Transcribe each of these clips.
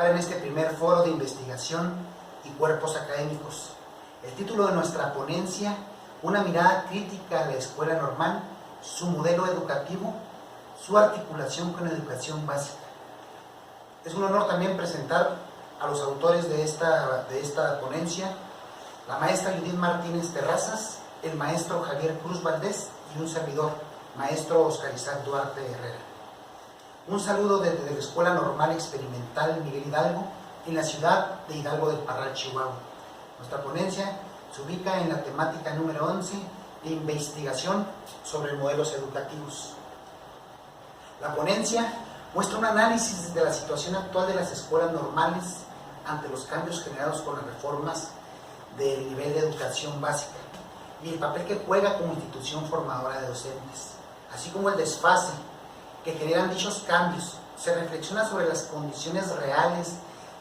en este primer foro de investigación y cuerpos académicos. El título de nuestra ponencia: una mirada crítica a la escuela normal, su modelo educativo, su articulación con la educación básica. Es un honor también presentar a los autores de esta ponencia: la maestra Judith Martínez Terrazas, el maestro Javier Cruz Valdés y un servidor, maestro Oscar Isaac Duarte Herrera. Un saludo desde la Escuela Normal Experimental Miguel Hidalgo, en la ciudad de Hidalgo del Parral, Chihuahua. Nuestra ponencia se ubica en la temática número 11 de investigación sobre modelos educativos. La ponencia muestra un análisis de la situación actual de las escuelas normales ante los cambios generados con las reformas del nivel de educación básica y el papel que juega como institución formadora de docentes, así como el desfase que generan dichos cambios. Se reflexiona sobre las condiciones reales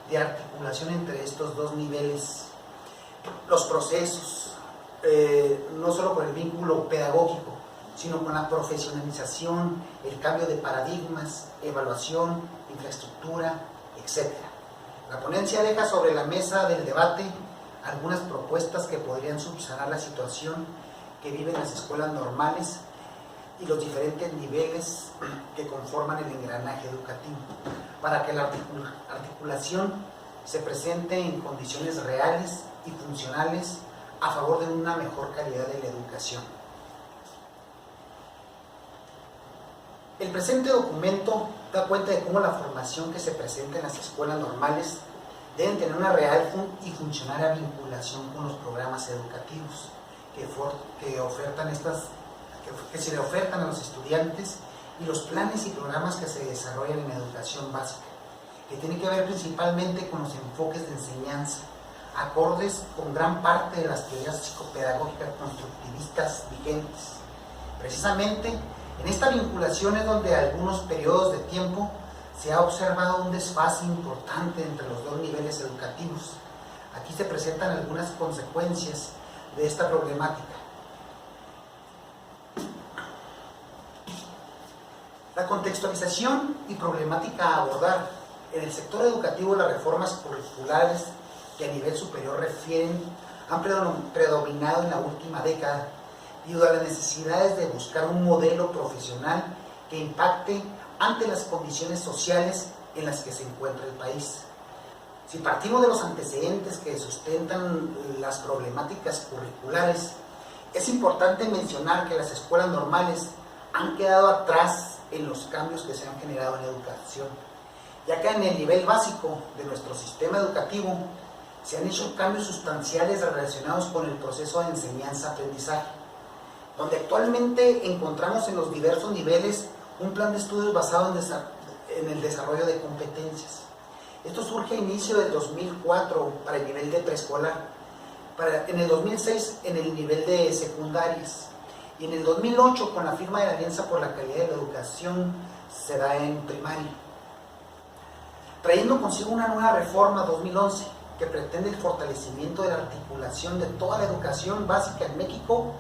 de articulación entre estos dos niveles, los procesos, no solo con el vínculo pedagógico, sino con la profesionalización, el cambio de paradigmas, evaluación, infraestructura, etc. La ponencia deja sobre la mesa del debate algunas propuestas que podrían subsanar la situación que viven las escuelas normales y los diferentes niveles que conforman el engranaje educativo, para que la articulación se presente en condiciones reales y funcionales a favor de una mejor calidad de la educación. El presente documento da cuenta de cómo la formación que se presenta en las escuelas normales deben tener una real y funcionaria vinculación con los programas educativos que se le ofertan a los estudiantes y los planes y programas que se desarrollan en la educación básica, que tienen que ver principalmente con los enfoques de enseñanza, acordes con gran parte de las teorías psicopedagógicas constructivistas vigentes. Precisamente en esta vinculación es donde algunos periodos de tiempo se ha observado un desfase importante entre los dos niveles educativos. Aquí se presentan algunas consecuencias de esta problemática. La contextualización y problemática a abordar. En el sector educativo, las reformas curriculares que a nivel superior han predominado en la última década, debido a las necesidades de buscar un modelo profesional que impacte ante las condiciones sociales en las que se encuentra el país. Si partimos de los antecedentes que sustentan las problemáticas curriculares, es importante mencionar que las escuelas normales han quedado atrás en los cambios que se han generado en la educación, ya que en el nivel básico de nuestro sistema educativo se han hecho cambios sustanciales relacionados con el proceso de enseñanza-aprendizaje, donde actualmente encontramos en los diversos niveles un plan de estudios basado en el desarrollo de competencias. Esto surge a inicio del 2004 para el nivel de preescolar, en el 2006 en el nivel de secundarias, y en el 2008 con la firma de la Alianza por la Calidad de la Educación se da en primaria, trayendo consigo una nueva reforma 2011 que pretende el fortalecimiento de la articulación de toda la educación básica en México,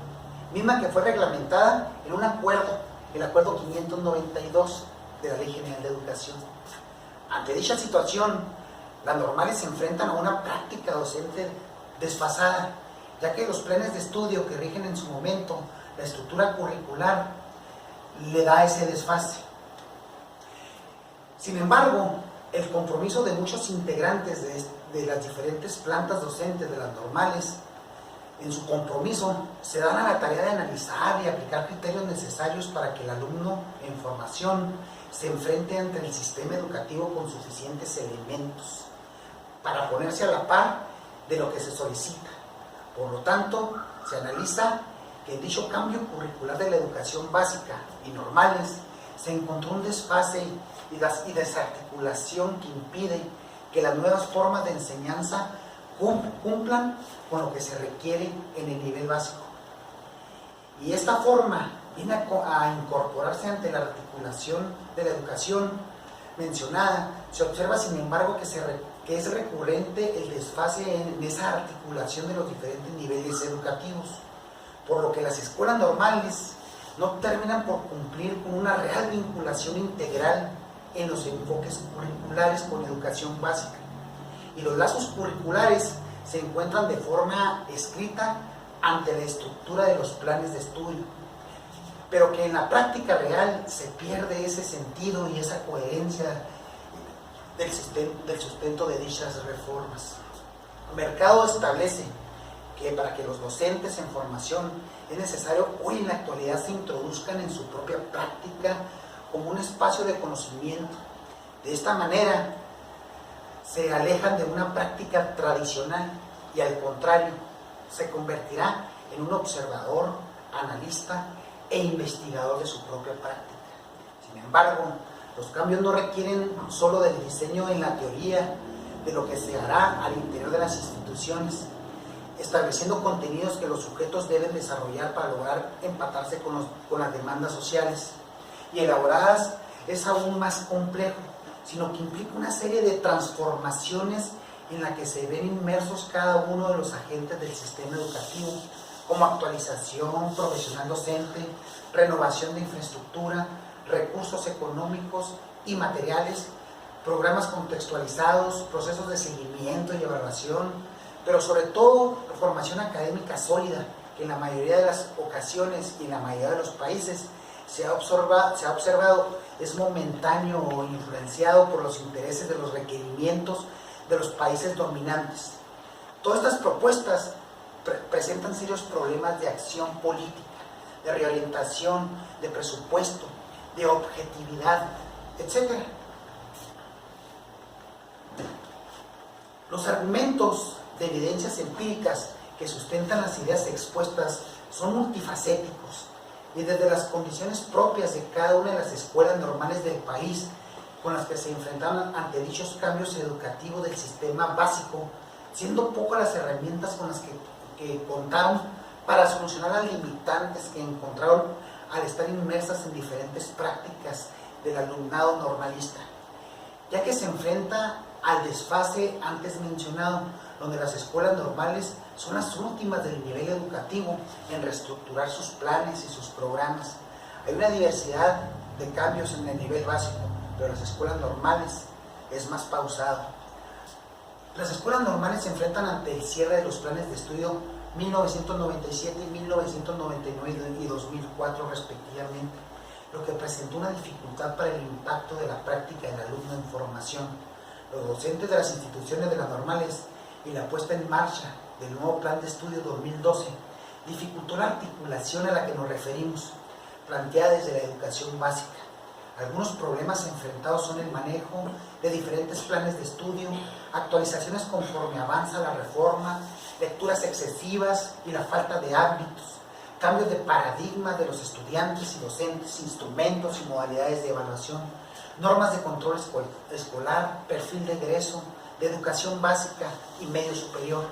misma que fue reglamentada en un acuerdo, el Acuerdo 592 de la Ley General de Educación. Ante dicha situación, las normales se enfrentan a una práctica docente desfasada, ya que los planes de estudio que rigen en su momento la estructura curricular le da ese desfase. Sin embargo, el compromiso de muchos integrantes de las diferentes plantas docentes de las normales, en su compromiso, se dan a la tarea de analizar y aplicar criterios necesarios para que el alumno en formación se enfrente ante el sistema educativo con suficientes elementos para ponerse a la par de lo que se solicita. Por lo tanto, se analiza que en dicho cambio curricular de la educación básica y normales se encontró un desfase y desarticulación que impide que las nuevas formas de enseñanza cumplan con lo que se requiere en el nivel básico. Y esta forma viene a incorporarse ante la articulación de la educación mencionada. Se observa, sin embargo, que es recurrente el desfase en esa articulación de los diferentes niveles educativos, por lo que las escuelas normales no terminan por cumplir con una real vinculación integral en los enfoques curriculares con educación básica. Y los lazos curriculares se encuentran de forma escrita ante la estructura de los planes de estudio, pero que en la práctica real se pierde ese sentido y esa coherencia del sustento de dichas reformas. Mercado establece que para que los docentes en formación es necesario hoy en la actualidad se introduzcan en su propia práctica como un espacio de conocimiento. De esta manera se alejan de una práctica tradicional y al contrario se convertirá en un observador, analista e investigador de su propia práctica. Sin embargo, los cambios no requieren solo del diseño en la teoría de lo que se hará al interior de las instituciones, estableciendo contenidos que los sujetos deben desarrollar para lograr empatarse con las demandas sociales. Y elaboradas es aún más complejo, sino que implica una serie de transformaciones en la que se ven inmersos cada uno de los agentes del sistema educativo, como actualización profesional docente, renovación de infraestructura, recursos económicos y materiales, programas contextualizados, procesos de seguimiento y evaluación, pero sobre todo formación académica sólida, que en la mayoría de las ocasiones y en la mayoría de los países se ha observado es momentáneo o influenciado por los intereses de los requerimientos de los países dominantes. Todas estas propuestas presentan serios problemas de acción política, de reorientación, de presupuesto, de objetividad, etc. Los argumentos de evidencias empíricas que sustentan las ideas expuestas son multifacéticos y desde las condiciones propias de cada una de las escuelas normales del país con las que se enfrentaron ante dichos cambios educativos del sistema básico, siendo pocas las herramientas con las que contaron para solucionar las limitantes que encontraron al estar inmersas en diferentes prácticas del alumnado normalista, ya que se enfrenta al desfase antes mencionado, donde las escuelas normales son las últimas del nivel educativo en reestructurar sus planes y sus programas. Hay una diversidad de cambios en el nivel básico, pero las escuelas normales es más pausado. Las escuelas normales se enfrentan ante el cierre de los planes de estudio 1997, 1999 y 2004 respectivamente, lo que presentó una dificultad para el impacto de la práctica del alumno en formación. Los docentes de las instituciones de las normales y la puesta en marcha del nuevo plan de estudio 2012 dificultó la articulación a la que nos referimos, planteada desde la educación básica. Algunos problemas enfrentados son el manejo de diferentes planes de estudio, actualizaciones conforme avanza la reforma, lecturas excesivas y la falta de hábitos, cambios de paradigma de los estudiantes y docentes, instrumentos y modalidades de evaluación, normas de control escolar, perfil de egreso, de educación básica y medio superior,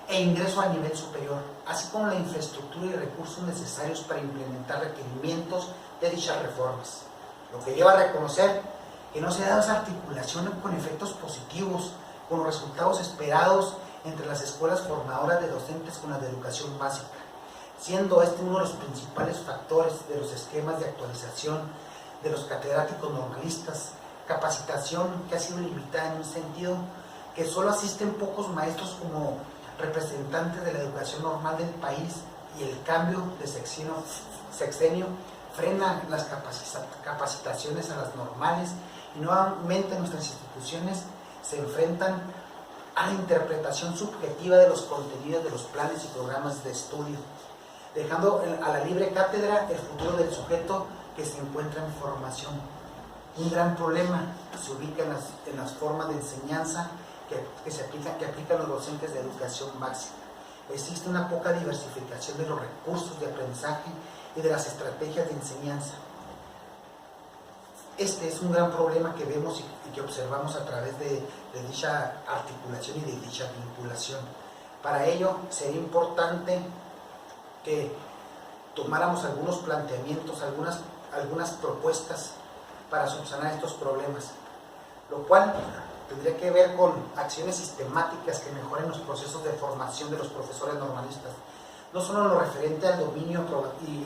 e ingreso a nivel superior, así como la infraestructura y recursos necesarios para implementar requerimientos de dichas reformas. Lo que lleva a reconocer que no se ha dado esa articulación con efectos positivos, con los resultados esperados entre las escuelas formadoras de docentes con las de educación básica, siendo este uno de los principales factores de los esquemas de actualización de los catedráticos normalistas, capacitación que ha sido limitada en un sentido que solo asisten pocos maestros como representantes de la educación normal del país, y el cambio de sexenio frena las capacitaciones a las normales y nuevamente nuestras instituciones se enfrentan a la interpretación subjetiva de los contenidos de los planes y programas de estudio, dejando a la libre cátedra el futuro del sujeto que se encuentra en formación. Un gran problema se ubica en las formas de enseñanza que aplican los docentes de educación básica. Existe una poca diversificación de los recursos de aprendizaje y de las estrategias de enseñanza. Este es un gran problema que vemos y que observamos a través de dicha articulación y de dicha vinculación. Para ello sería importante que tomáramos algunos planteamientos, algunas propuestas para subsanar estos problemas, lo cual tendría que ver con acciones sistemáticas que mejoren los procesos de formación de los profesores normalistas, no solo en lo referente al dominio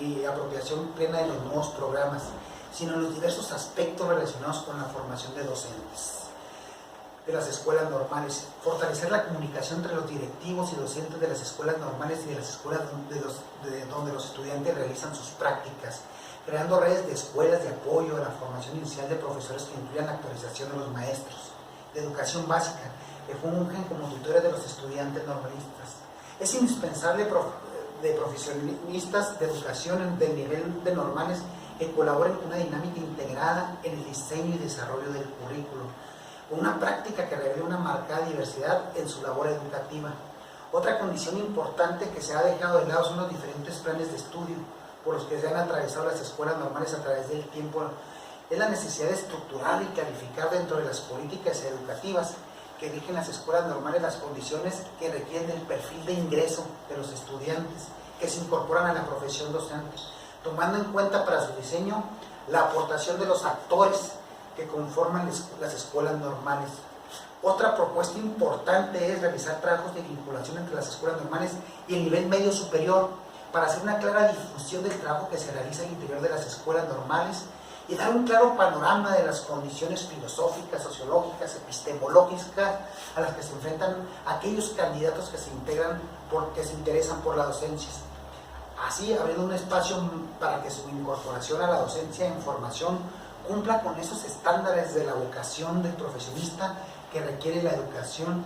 y apropiación plena de los nuevos programas, sino en los diversos aspectos relacionados con la formación de docentes de las escuelas normales, fortalecer la comunicación entre los directivos y docentes de las escuelas normales y de las escuelas donde los estudiantes realizan sus prácticas, creando redes de escuelas de apoyo a la formación inicial de profesores que incluyan la actualización de los maestros de educación básica, que fungen como tutores de los estudiantes normalistas. Es indispensable de profesionistas de educación del nivel de normales que colaboren con una dinámica integrada en el diseño y desarrollo del currículo, una práctica que revele una marcada diversidad en su labor educativa. Otra condición importante que se ha dejado de lado son los diferentes planes de estudio por los que se han atravesado las escuelas normales a través del tiempo. Es la necesidad de estructurar y clarificar dentro de las políticas educativas que rigen las escuelas normales las condiciones que requieren el perfil de ingreso de los estudiantes que se incorporan a la profesión docente, tomando en cuenta para su diseño la aportación de los actores que conforman las escuelas normales. Otra propuesta importante es realizar trabajos de vinculación entre las escuelas normales y el nivel medio superior para hacer una clara difusión del trabajo que se realiza al interior de las escuelas normales y dar un claro panorama de las condiciones filosóficas, sociológicas, epistemológicas a las que se enfrentan aquellos candidatos que se interesan por la docencia. Así, abriendo un espacio para que su incorporación a la docencia en formación cumpla con esos estándares de la vocación del profesionista que requiere la educación,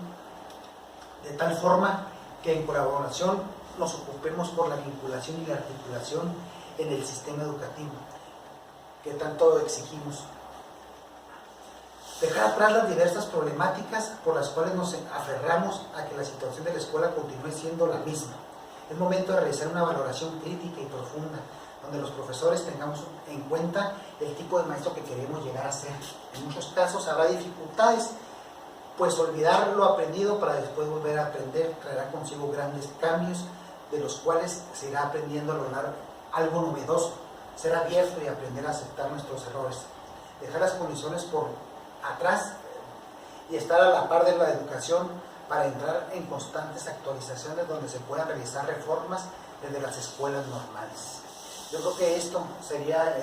de tal forma que en colaboración nos ocupemos por la vinculación y la articulación en el sistema educativo que tanto exigimos. Dejar atrás las diversas problemáticas por las cuales nos aferramos a que la situación de la escuela continúe siendo la misma. Es momento de realizar una valoración crítica y profunda, donde los profesores tengamos en cuenta el tipo de maestro que queremos llegar a ser. En muchos casos habrá dificultades, pues olvidar lo aprendido para después volver a aprender traerá consigo grandes cambios, de los cuales se irá aprendiendo a lograr algo novedoso, ser abierto y aprender a aceptar nuestros errores, dejar las condiciones por atrás y estar a la par de la educación para entrar en constantes actualizaciones donde se puedan realizar reformas desde las escuelas normales. Yo creo que esto sería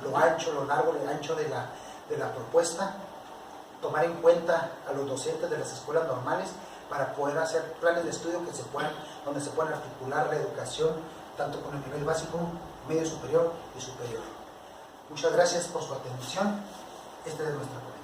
lo ancho, lo largo, lo ancho de la propuesta, tomar en cuenta a los docentes de las escuelas normales para poder hacer planes de estudio donde se puedan articular la educación tanto con el nivel básico, medio superior y superior. Muchas gracias por su atención. Esta es nuestra propuesta.